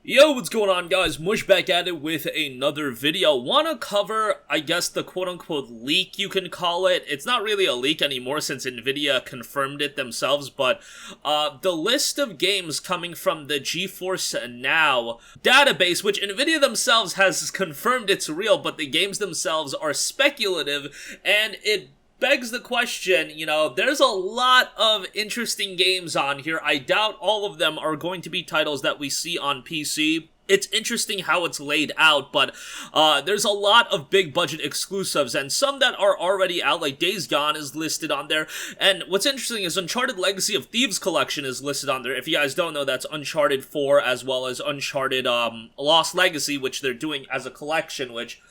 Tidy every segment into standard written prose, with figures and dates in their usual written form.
Yo, what's going on, guys? Mush back at it with another video. Wanna cover, I guess, the quote-unquote leak, you can call it. It's not really a leak anymore since NVIDIA confirmed it themselves, but the list of games coming from the GeForce Now database, which NVIDIA themselves has confirmed it's real, but the games themselves are speculative, and it begs the question, there's a lot of interesting games on here. I doubt all of them are going to be titles that we see on PC. It's interesting how it's laid out, but there's a lot of big budget exclusives, and some that are already out, like Days Gone is listed on there. And what's interesting is Uncharted Legacy of Thieves Collection is listed on there. If you guys don't know, that's Uncharted 4 as well as Uncharted Lost Legacy, which they're doing as a collection, which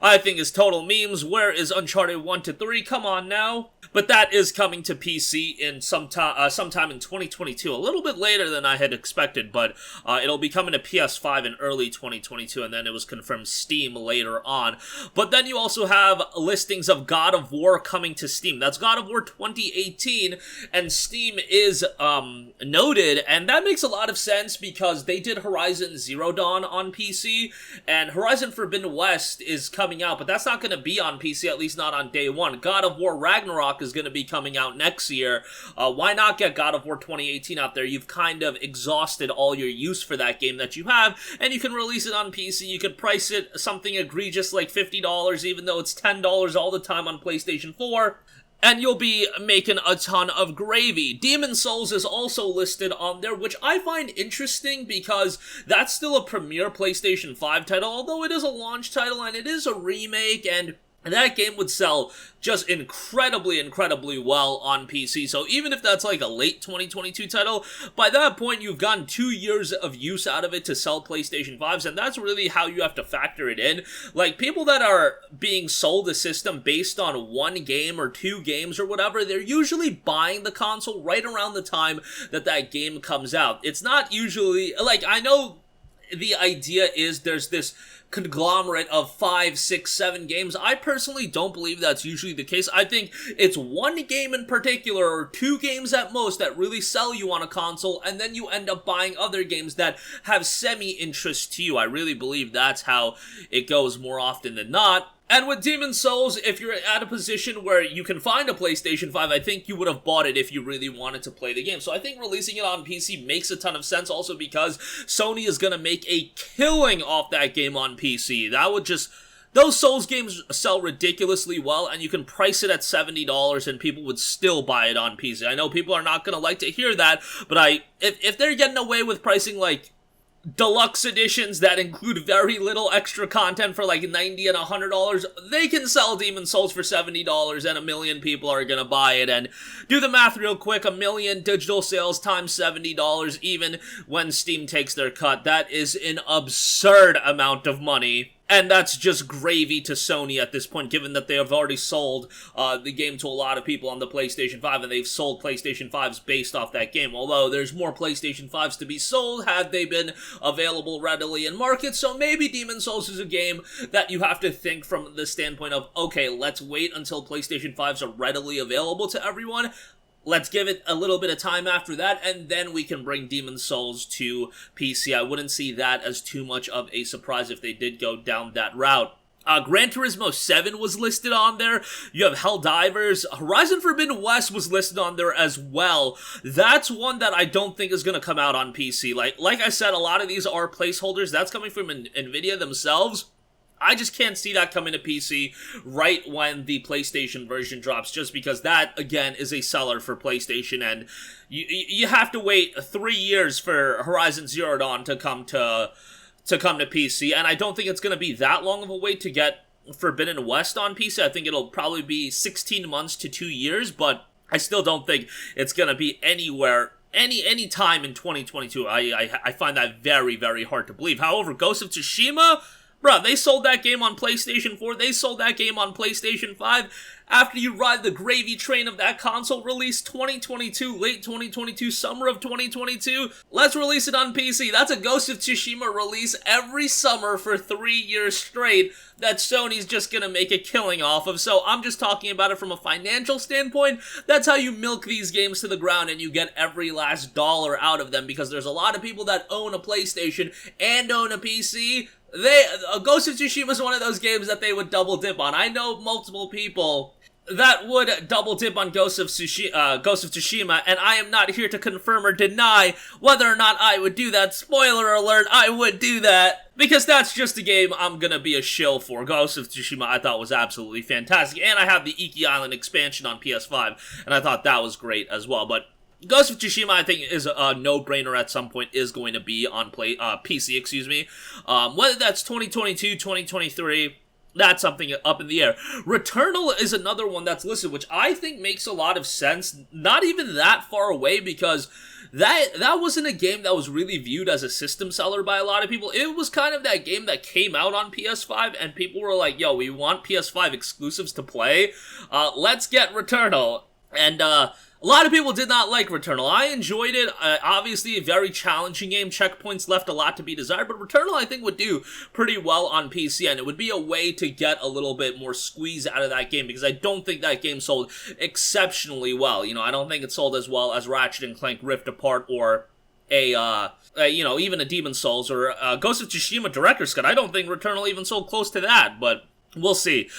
I think is total memes. Where is Uncharted 1 to 3? Come on now. But that is coming to PC in sometime in 2022. A little bit later than I had expected, but it'll be coming to PS5 in early 2022, and then it was confirmed Steam later on. But then you also have listings of God of War coming to Steam. That's God of War 2018, and Steam is noted, and that makes a lot of sense because they did Horizon Zero Dawn on PC, and Horizon Forbidden West is coming out, but that's not going to be on PC, at least not on day one. God of War Ragnarok is going to be coming out next year. Why not get God of War 2018 out there? You've kind of exhausted all your use for that game that you have, and you can release it on PC. You can price it something egregious like $50, even though it's $10 all the time on PlayStation 4. And you'll be making a ton of gravy. Demon's Souls is also listed on there, which I find interesting because that's still a premier PlayStation 5 title, although it is a launch title and it is a remake, and that game would sell just incredibly well on PC. So even if that's like a late 2022 title, by that point you've gotten 2 years of use out of it to sell PlayStation 5s, and that's really how you have to factor it in. Like, people that are being sold a system based on one game or two games or whatever, they're usually buying the console right around the time that that game comes out. It's not usually, like, I know the idea is there's this conglomerate of 5, 6, 7 games. I personally don't believe that's usually the case. I think it's one game in particular, or two games at most, that really sell you on a console, and then you end up buying other games that have semi-interest to you. I really believe that's how it goes more often than not. And with Demon's Souls, if you're at a position where you can find a PlayStation 5, I think you would have bought it if you really wanted to play the game. So I think releasing it on PC makes a ton of sense, also because Sony is going to make a killing off that game on PC. That would just... Those Souls games sell ridiculously well, and you can price it at $70 and people would still buy it on PC. I know people are not going to like to hear that, but if they're getting away with pricing like deluxe editions that include very little extra content for like $90 and $100, they can sell Demon's Souls for $70 and 1 million people are gonna buy it. And do the math real quick, 1 million digital sales times $70, even when Steam takes their cut, that is an absurd amount of money. And that's just gravy to Sony at this point, given that they have already sold the game to a lot of people on the PlayStation 5, and they've sold PlayStation 5s based off that game. Although there's more PlayStation 5s to be sold had they been available readily in market. So maybe Demon's Souls is a game that you have to think from the standpoint of, okay, let's wait until PlayStation 5s are readily available to everyone. Let's give it a little bit of time after that, and then we can bring Demon's Souls to PC. I wouldn't see that as too much of a surprise if they did go down that route. Gran Turismo 7 was listed on there. You have Helldivers. Horizon Forbidden West was listed on there as well. That's one that I don't think is going to come out on PC. Like I said, a lot of these are placeholders. That's coming from NVIDIA themselves. I just can't see that coming to PC right when the PlayStation version drops, just because that, again, is a seller for PlayStation, and you have to wait 3 years for Horizon Zero Dawn to come to PC, and I don't think it's going to be that long of a wait to get Forbidden West on PC. I think it'll probably be 16 months to 2 years, but I still don't think it's going to be anywhere any time in 2022. I find that very hard to believe. However, Ghost of Tsushima, Bro, they sold that game on PlayStation 4, they sold that game on PlayStation 5. After you ride the gravy train of that console release 2022, late 2022, summer of 2022, let's release it on PC. That's a Ghost of Tsushima release every summer for 3 years straight that Sony's just gonna make a killing off of. So I'm just talking about it from a financial standpoint. That's how you milk these games to the ground and you get every last dollar out of them, because there's a lot of people that own a PlayStation and own a PC. Ghost of Tsushima is one of those games that they would double dip on. I know multiple people that would double dip on Ghost of Tsushima, and I am not here to confirm or deny whether or not I would do that. Spoiler alert, I would do that, because that's just a game I'm gonna be a shill for. Ghost of Tsushima I thought was absolutely fantastic, and I have the Iki Island expansion on PS5, and I thought that was great as well, but Ghost of Tsushima, I think, is a no-brainer at some point, is going to be on PC, excuse me. Whether that's 2022, 2023, that's something up in the air. Returnal is another one that's listed, which I think makes a lot of sense. Not even that far away, because that wasn't a game that was really viewed as a system seller by a lot of people. It was kind of that game that came out on PS5, and people were like, yo, we want PS5 exclusives to play. Let's get Returnal. And, a lot of people did not like Returnal. I enjoyed it. Obviously, a very challenging game. Checkpoints left a lot to be desired, but Returnal, I think, would do pretty well on PC, and it would be a way to get a little bit more squeeze out of that game, because I don't think that game sold exceptionally well. You know, I don't think it sold as well as Ratchet and Clank Rift Apart, or even a Demon's Souls, or Ghost of Tsushima Director's Cut. I don't think Returnal even sold close to that, but we'll see.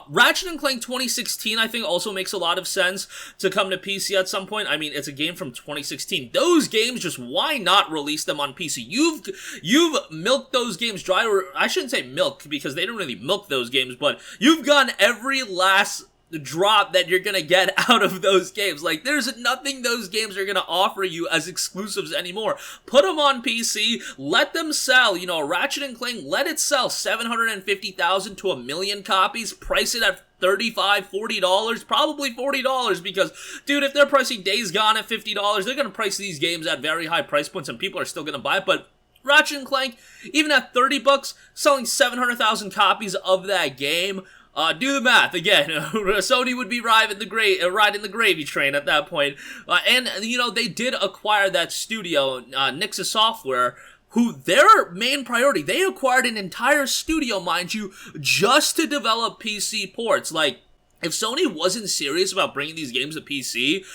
Ratchet and Clank 2016, I think, also makes a lot of sense to come to PC at some point. I mean, it's a game from 2016. Those games, just why not release them on PC? You've milked those games dry, or I shouldn't say milk, because they don't really milk those games, but you've gotten every last drop that you're gonna get out of those games. Like, there's nothing those games are gonna offer you as exclusives anymore. Put them on PC, let them sell. You know, Ratchet and Clank, let it sell 750,000 to 1 million copies, price it at $35, $40, probably $40, because, dude, if they're pricing Days Gone at $50, they're gonna price these games at very high price points, and people are still gonna buy it. But Ratchet and Clank, even at $30, selling 700,000 copies of that game, do the math. Again, Sony would be riding the gravy train at that point. And, you know, they did acquire that studio, Nixxes Software, who their main priority, they acquired an entire studio, mind you, just to develop PC ports. Like, if Sony wasn't serious about bringing these games to PC,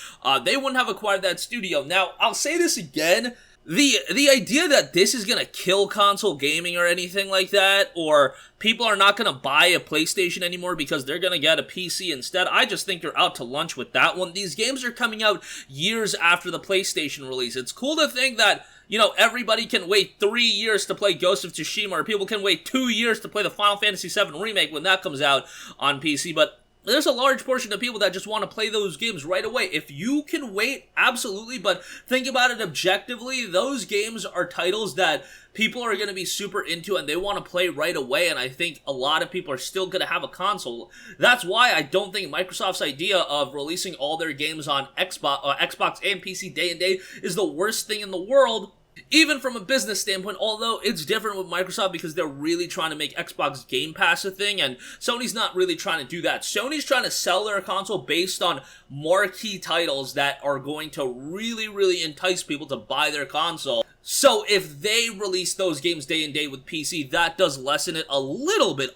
they wouldn't have acquired that studio. Now, I'll say this again. The idea that this is gonna kill console gaming or anything like that, or people are not gonna buy a PlayStation anymore because they're gonna get a PC instead, I just think you're out to lunch with that one. These games are coming out years after the PlayStation release. It's cool to think that, you know, everybody can wait 3 years to play Ghost of Tsushima, or people can wait 2 years to play the Final Fantasy VII Remake when that comes out on PC, but there's a large portion of people that just want to play those games right away. If you can wait, absolutely, but think about it objectively. Those games are titles that people are going to be super into and they want to play right away, and I think a lot of people are still going to have a console. That's why I don't think Microsoft's idea of releasing all their games on Xbox and PC day and day is the worst thing in the world. Even from a business standpoint, although it's different with Microsoft because they're really trying to make Xbox Game Pass a thing, and Sony's not really trying to do that. Sony's trying to sell their console based on marquee titles that are going to really, really entice people to buy their console. So if they release those games day and day with PC, that does lessen it a little bit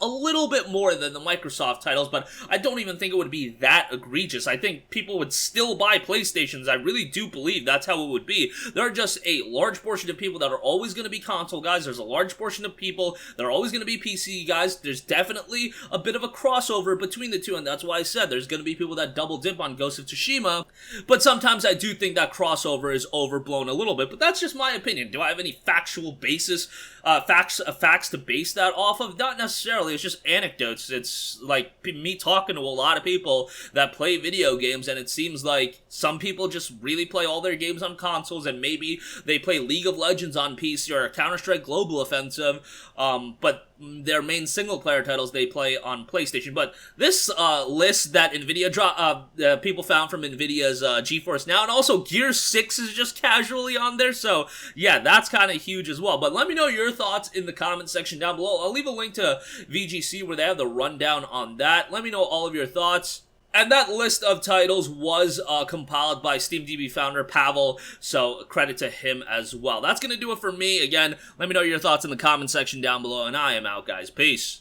more than the Microsoft titles, but I don't even think it would be that egregious. I think people would still buy PlayStations. I really do believe that's how it would be. There are just a large portion of people that are always going to be console guys. There's a large portion of people that are always going to be PC guys. There's definitely a bit of a crossover between the two, and that's why I said there's going to be people that double dip on Ghost of Tsushima, but sometimes I do think that crossover is overblown a little bit, but that's just my opinion. Do I have any factual basis, facts to base that off of? Not necessarily. It's just anecdotes. It's like me talking to a lot of people that play video games, and it seems like some people just really play all their games on consoles, and maybe they play League of Legends on PC or Counter-Strike Global Offensive, but their main single-player titles they play on PlayStation. But this list that NVIDIA people found from NVIDIA's GeForce Now, and also Gear 6 is just casually on there, so yeah, that's kind of huge as well. But let me know your thoughts in the comment section down below. I'll leave a link to VGC where they have the rundown on that. Let me know all of your thoughts. And that list of titles was compiled by SteamDB founder Pavel, so credit to him as well. That's going to do it for me. Again, let me know your thoughts in the comment section down below, and I am out, guys. Peace.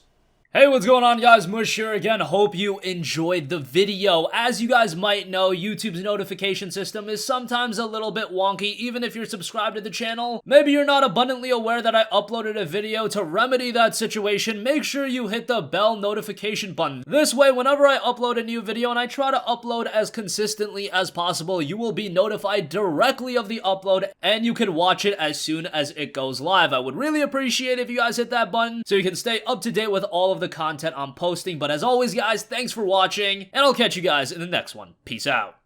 Hey, what's going on, guys? Mush here again. Hope you enjoyed the video. As you guys might know, YouTube's notification system is sometimes a little bit wonky, even if you're subscribed to the channel. Maybe you're not abundantly aware that I uploaded a video. To remedy that situation, make sure you hit the bell notification button. This way, whenever I upload a new video, and I try to upload as consistently as possible, you will be notified directly of the upload, and you can watch it as soon as it goes live. I would really appreciate if you guys hit that button so you can stay up to date with all of the content I'm posting. But as always, guys, thanks for watching, and I'll catch you guys in the next one. Peace out.